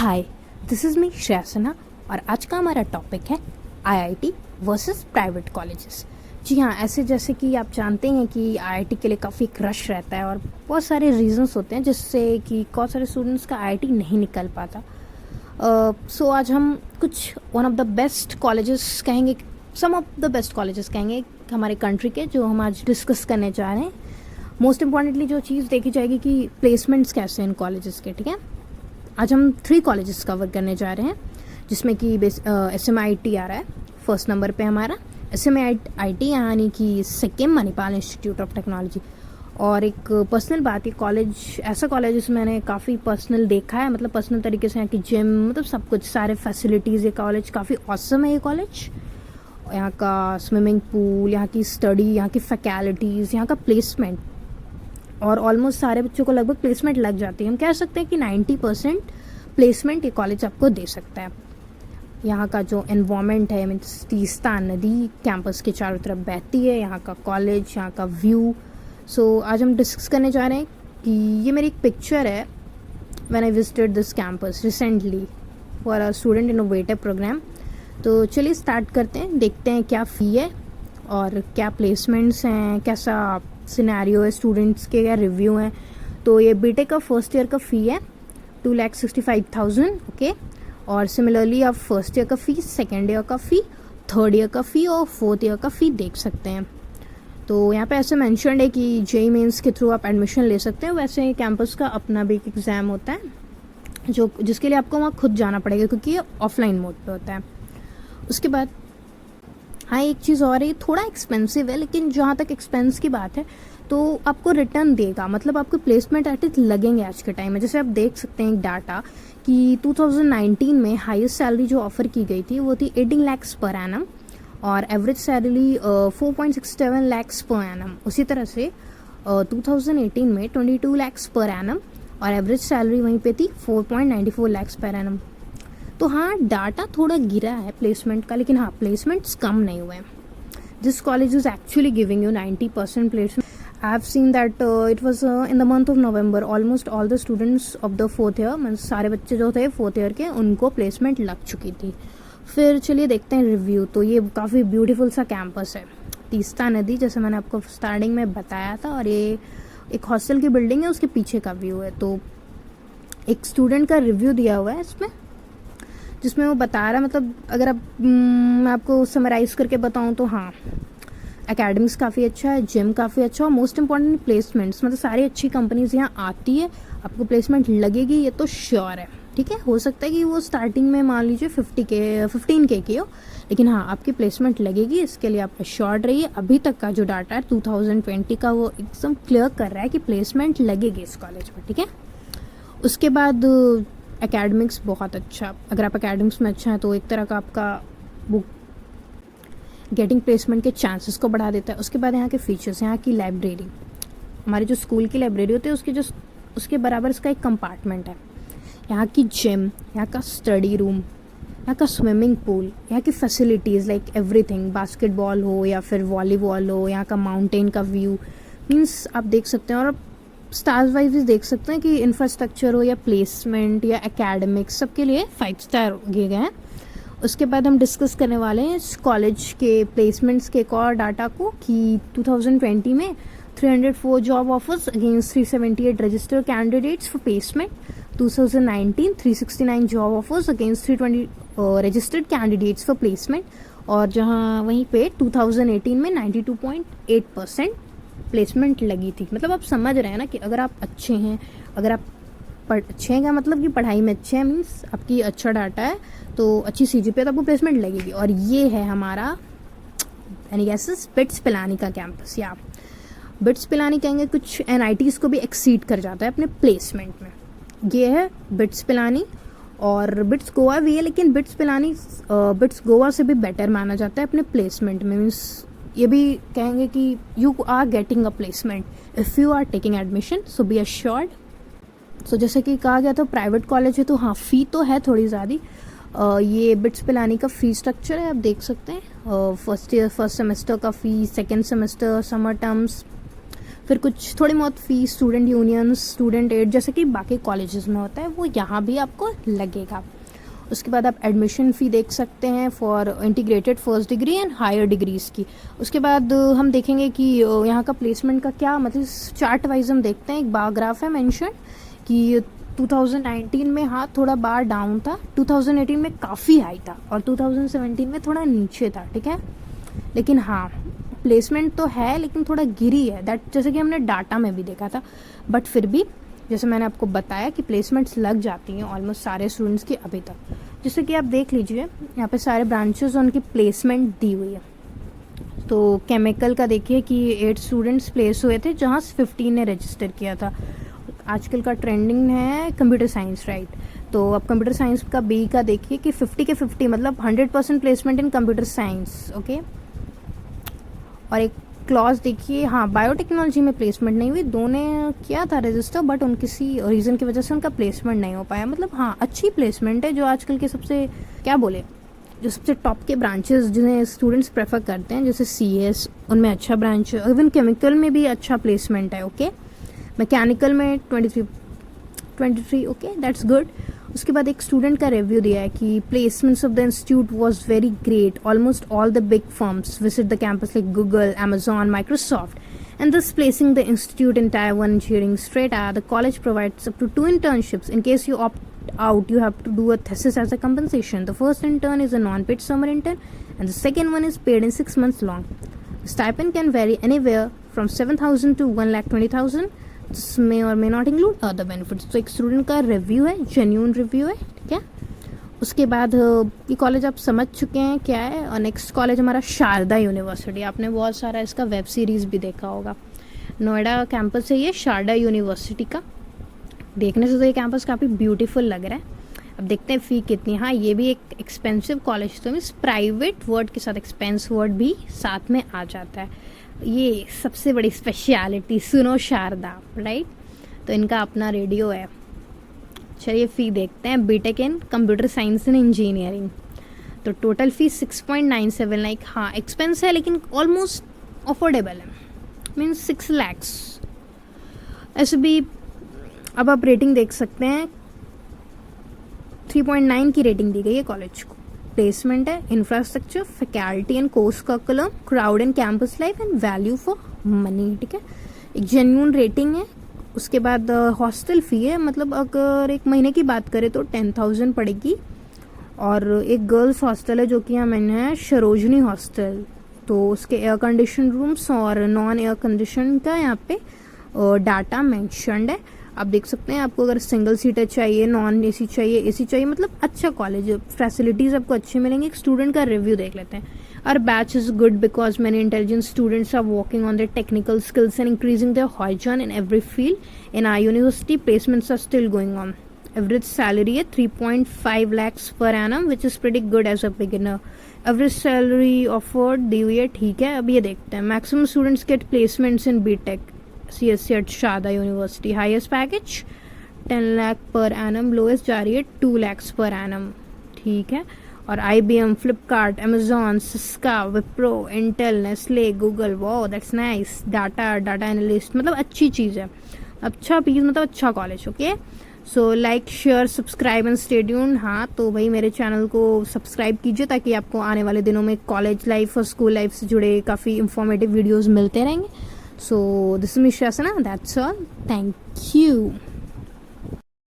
Hi, this is me Shreya Sinha और आज का हमारा टॉपिक है आईआईटी वर्सेस प्राइवेट कॉलेजेस। जी हाँ, ऐसे जैसे कि आप जानते हैं कि आईआईटी के लिए काफ़ी क्रश रहता है और बहुत सारे रीजंस होते हैं जिससे कि बहुत सारे स्टूडेंट्स का आईआईटी नहीं निकल पाता। सो आज हम कुछ one of the best colleges कहेंगे, सम ऑफ द बेस्ट कॉलेजेस कहेंगे हमारे कंट्री के, जो हम आज डिस्कस करने जा रहे हैं। मोस्ट इम्पॉर्टेंटली जो चीज़ देखी जाएगी कि प्लेसमेंट्स कैसे हैं इन कॉलेजेस के। ठीक है, आज हम 3 कॉलेजेस कवर करने जा रहे हैं जिसमें कि SMIT आ रहा है फर्स्ट नंबर पे हमारा, SMIT यानी कि Sikkim Manipal institute of technology. और एक पर्सनल बात, ये कॉलेज ऐसा कॉलेज जिसमें मैंने काफ़ी पर्सनल देखा है, मतलब पर्सनल तरीके से यहाँ की जिम, मतलब सब कुछ, सारे फैसिलिटीज़, ये कॉलेज काफ़ी ऑसम है। ये कॉलेज, यहाँ का स्विमिंग पूल, यहाँ की स्टडी, यहाँ की फैकल्टीज़, यहाँ का प्लेसमेंट, और ऑलमोस्ट सारे बच्चों को लगभग प्लेसमेंट लग जाती है। हम कह सकते हैं कि 90% प्लेसमेंट ये कॉलेज आपको दे सकता है। यहाँ का जो एनवायरनमेंट है, मीन्स तीस्ता नदी कैंपस के चारों तरफ बहती है, यहाँ का कॉलेज, यहाँ का व्यू। सो आज हम डिस्कस करने जा रहे हैं कि ये मेरी एक पिक्चर है when I visited this campus recently for a student innovative programme. तो चलिए स्टार्ट करते हैं, देखते हैं क्या फ़ी है और क्या प्लेसमेंट्स हैं, कैसा सिनेरियो है, स्टूडेंट्स के क्या रिव्यू हैं। तो ये बीटेक का फर्स्ट ईयर का फ़ी है 2,65,000, ओके। और सिमिलरली आप फर्स्ट ईयर का फ़ी, सेकेंड ईयर का फ़ी, थर्ड ईयर का फ़ी और फोर्थ ईयर का फ़ी देख सकते हैं। तो यहाँ पे ऐसे मेंशन्ड है कि जेईई मेंस के थ्रू आप एडमिशन ले सकते हैं। वैसे कैंपस का अपना भी एक एग्ज़ाम होता है जिसके लिए आपको वहाँ खुद जाना पड़ेगा क्योंकि ये ऑफलाइन मोड पे होता है। उसके बाद हाँ, एक चीज़ और है, थोड़ा एक्सपेंसिव है, लेकिन जहाँ तक एक्सपेंस की बात है तो आपको रिटर्न देगा, मतलब आपको प्लेसमेंट एटलीस्ट लगेंगे आज के टाइम में। जैसे आप देख सकते हैं एक डाटा कि 2019 में हाईएस्ट सैलरी जो ऑफ़र की गई थी वो थी 18 lakhs पर एनम और average salary 4.67 lakhs per annum. उसी तरह से 2018 में 22 lakhs पर एनम और एवरेज सैलरी वहीं पे थी 4.94 lakhs पर एनम। तो हाँ, डाटा थोड़ा गिरा है प्लेसमेंट का, लेकिन हाँ, प्लेसमेंट्स कम नहीं हुए हैं। This college is actually giving you 90% placement. I have seen that it was in the month of November almost all the students of the fourth year, means सारे बच्चे जो थे फोर्थ ईयर के, उनको प्लेसमेंट लग चुकी थी। फिर चलिए देखते हैं रिव्यू। तो ये काफ़ी ब्यूटीफुल सा कैंपस है, तीस्ता नदी, जैसे मैंने आपको स्टार्टिंग में बताया था, और ये एक हॉस्टल की बिल्डिंग है, उसके पीछे का व्यू है। तो एक स्टूडेंट का रिव्यू दिया हुआ है इसमें जिसमें वो बता रहा है, मतलब अगर मैं आपको समराइज़ करके बताऊं तो हाँ, एकेडमिक्स काफ़ी अच्छा है, जिम काफ़ी अच्छा, और मोस्ट इंपॉर्टेंट प्लेसमेंट्स, मतलब सारी अच्छी कंपनीज यहाँ आती है, आपको प्लेसमेंट लगेगी, ये तो श्योर है। ठीक है, हो सकता है कि वो स्टार्टिंग में मान लीजिए 15K की हो, लेकिन हाँ, आपकी प्लेसमेंट लगेगी, इसके लिए आप एश्योर्ड रहिए। अभी तक का जो डाटा है 2020 का वो एकदम क्लियर कर रहा है कि प्लेसमेंट लगेगी इस कॉलेज में। ठीक है, उसके बाद एकेडमिक्स बहुत अच्छा, अगर आप एकेडमिक्स में अच्छा है तो एक तरह का आपका वो गेटिंग प्लेसमेंट के चांसेस को बढ़ा देता है। उसके बाद यहाँ के फीचर्स, यहाँ की लाइब्रेरी, हमारे जो स्कूल की लाइब्रेरी होती है उसके बराबर इसका एक कंपार्टमेंट है। यहाँ की जिम, यहाँ का स्टडी रूम, यहाँ का स्विमिंग पूल, यहाँ की फैसिलिटीज़ लाइक एवरीथिंग, बास्केटबॉल हो या फिर वॉलीबॉल हो, यहाँ का माउंटेन का व्यू, मीन्स आप देख सकते हैं। और स्टार्स वाइज भी देख सकते हैं कि इंफ्रास्ट्रक्चर हो या प्लेसमेंट या एकेडमिक्स, सबके लिए 5 स्टार दिए गए हैं। उसके बाद हम डिस्कस करने वाले हैं इस कॉलेज के प्लेसमेंट्स के एक और डाटा को कि 2020 में 304 job offers against 378 registered candidates for placement. 2019 369 job offers against 320 registered candidates for placement. और जहाँ वहीं पे 2018 में 92.8% प्लेसमेंट लगी थी। मतलब आप समझ रहे हैं ना कि अगर आप अच्छे हैं, अगर आप अच्छे हैं का मतलब कि पढ़ाई में अच्छे हैं, मीन्स आपकी अच्छा डाटा है तो अच्छी CGPA तो आपको प्लेसमेंट लगेगी। और ये है हमारा यानी कैसे बिट्स पिलानी का कैंपस, या बिट्स पिलानी कहेंगे, कुछ NITs को भी एक्सीड कर जाता है अपने प्लेसमेंट में। ये है बिट्स पिलानी, और बिट्स गोवा भी है, लेकिन बिट्स पिलानी बिट्स गोवा से भी बेटर माना जाता है अपने प्लेसमेंट में। मीन्स ये भी कहेंगे कि you are getting a placement if you are taking admission, so be assured. So जैसे कि कहा गया था प्राइवेट कॉलेज है तो हाँ, फ़ी तो है थोड़ी ज़्यादा। ये बिट्स पिलानी का फ़ी स्ट्रक्चर है, आप देख सकते हैं। फर्स्ट सेमेस्टर का fee, second semester, summer terms, फिर कुछ थोड़ी बहुत fees student unions, student aid जैसे कि बाकी कॉलेजेस में होता है वो यहाँ भी आपको लगेगा। उसके बाद आप एडमिशन फ़ी देख सकते हैं for integrated first degree and higher degrees की। उसके बाद हम देखेंगे कि यहाँ का प्लेसमेंट का क्या मतलब चार्ट वाइज हम देखते हैं। एक बार ग्राफ है मेंशन कि 2019 में हाँ थोड़ा बार डाउन था, 2018 में काफ़ी हाई था और 2017 में थोड़ा नीचे था, ठीक है। लेकिन हाँ प्लेसमेंट तो है लेकिन थोड़ा गिरी है, दैट जैसे कि हमने डाटा में भी देखा था। बट फिर भी जैसे मैंने आपको बताया कि प्लेसमेंट्स लग जाती हैं ऑलमोस्ट सारे स्टूडेंट्स की अभी तक। जैसे कि आप देख लीजिए यहाँ पे सारे ब्रांचेस उनकी प्लेसमेंट दी हुई है। तो केमिकल का देखिए कि 8 स्टूडेंट्स प्लेस हुए थे जहाँ 15 ने रजिस्टर किया था। आजकल का ट्रेंडिंग है कंप्यूटर साइंस, राइट। तो अब कंप्यूटर साइंस का बी का देखिए कि 50 के 50 मतलब 100% प्लेसमेंट इन कंप्यूटर साइंस, ओके। और एक क्लॉज देखिए, हाँ बायोटेक्नोलॉजी में प्लेसमेंट नहीं हुई, दो ने किया था रजिस्टर बट उन किसी रीज़न की वजह से उनका प्लेसमेंट नहीं हो पाया। मतलब हाँ अच्छी प्लेसमेंट है, जो आजकल के सबसे क्या बोले जो सबसे टॉप के ब्रांचेस जिन्हें स्टूडेंट्स प्रेफर करते हैं, जैसे CS उनमें अच्छा ब्रांच है। इवन केमिकल में भी अच्छा प्लेसमेंट है, ओके। मैकेनिकल में 23 ओके दैट्स गुड। उसके बाद एक स्टूडेंट का रिव्यू दिया है कि placements of the institute was very great, almost all the big firms visit the campus like Google, Amazon, Microsoft, and thus placing the institute in Tier 1 engineering straight out. The college provides up to 2 internships. In case you opt out, you have to do a thesis as a compensation. The first intern is a non-paid summer intern and the second one is paid in 6 months long. The stipend can vary anywhere from 7,000 to 1,20,000. may or may not include other benefits. तो एक student का review है, genuine review है, ठीक है। उसके बाद ये कॉलेज आप समझ चुके हैं क्या है। और नेक्स्ट कॉलेज हमारा शारदा यूनिवर्सिटी। आपने बहुत सारा इसका वेब सीरीज़ भी देखा होगा। नोएडा कैंपस है ये शारदा यूनिवर्सिटी का। देखने से तो ये कैंपस काफ़ी ब्यूटीफुल लग रहा है। अब देखते हैं फ़ी कितनी। हाँ ये भी एक एक्सपेंसिव कॉलेज, तो मीन्स प्राइवेट वर्ड के साथ एक्सपेंस वर्ड भी साथ में आ जाता है। ये सबसे बड़ी स्पेशलिटी, सुनो शारदा, राइट। तो इनका अपना रेडियो है। चलिए फ़ी देखते हैं। B Tech in computer science and engineering, तो टोटल फ़ी 6.97 लाइक। हाँ एक्सपेंस है लेकिन ऑलमोस्ट अफोर्डेबल है, मीन्स 6 lakhs ऐसे भी। अब आप रेटिंग देख सकते हैं, 3.9 की रेटिंग दी गई है कॉलेज को। प्लेसमेंट है, infrastructure, faculty and course curriculum, crowd and campus life and value for money, ठीक है। एक जेन्यून रेटिंग है। उसके बाद हॉस्टल फ़ी है, मतलब अगर एक महीने की बात करें तो 10,000 पड़ेगी। और एक गर्ल्स हॉस्टल है जो कि यहाँ मैंने है सरोजनी हॉस्टल, तो उसके एयर कंडीशन रूम्स और नॉन एयर कंडीशन का यहाँ पे डाटा मैंशनड है। आप देख सकते हैं, आपको अगर सिंगल सीटर चाहिए, नॉन AC चाहिए, AC चाहिए, मतलब अच्छा कॉलेज, फैसिलिटीज़ आपको अच्छी मिलेंगी। एक स्टूडेंट का रिव्यू देख लेते हैं। Our batch is good because many intelligent students are working on their technical skills and increasing their horizon in every field. In our university, placements are still going on. Average salary है 3.5 lakhs per annum, which is pretty good as a beginner. Average salary offered दी हुई है, ठीक है। अब ये देखते हैं। Maximum students get placements in BTech CSC at Sharda University. Highest package 10 lakh per annum. Lowest जा रही है 2 lakhs per annum, ठीक है। और IBM, Flipkart, Amazon, Syska, Wipro, Intel, Nestle, Google, wow that's nice. Data analyst, मतलब अच्छी चीज़ है, अच्छा पीस, मतलब अच्छा college, okay. So like, share, subscribe and stay tuned. हाँ तो भाई मेरे चैनल को सब्सक्राइब कीजिए ताकि आपको आने वाले दिनों में कॉलेज लाइफ और स्कूल लाइफ से जुड़े काफ़ी इंफॉर्मेटिव वीडियोज़ मिलते रहेंगे। So this is miss Shasana, that's all, thank you.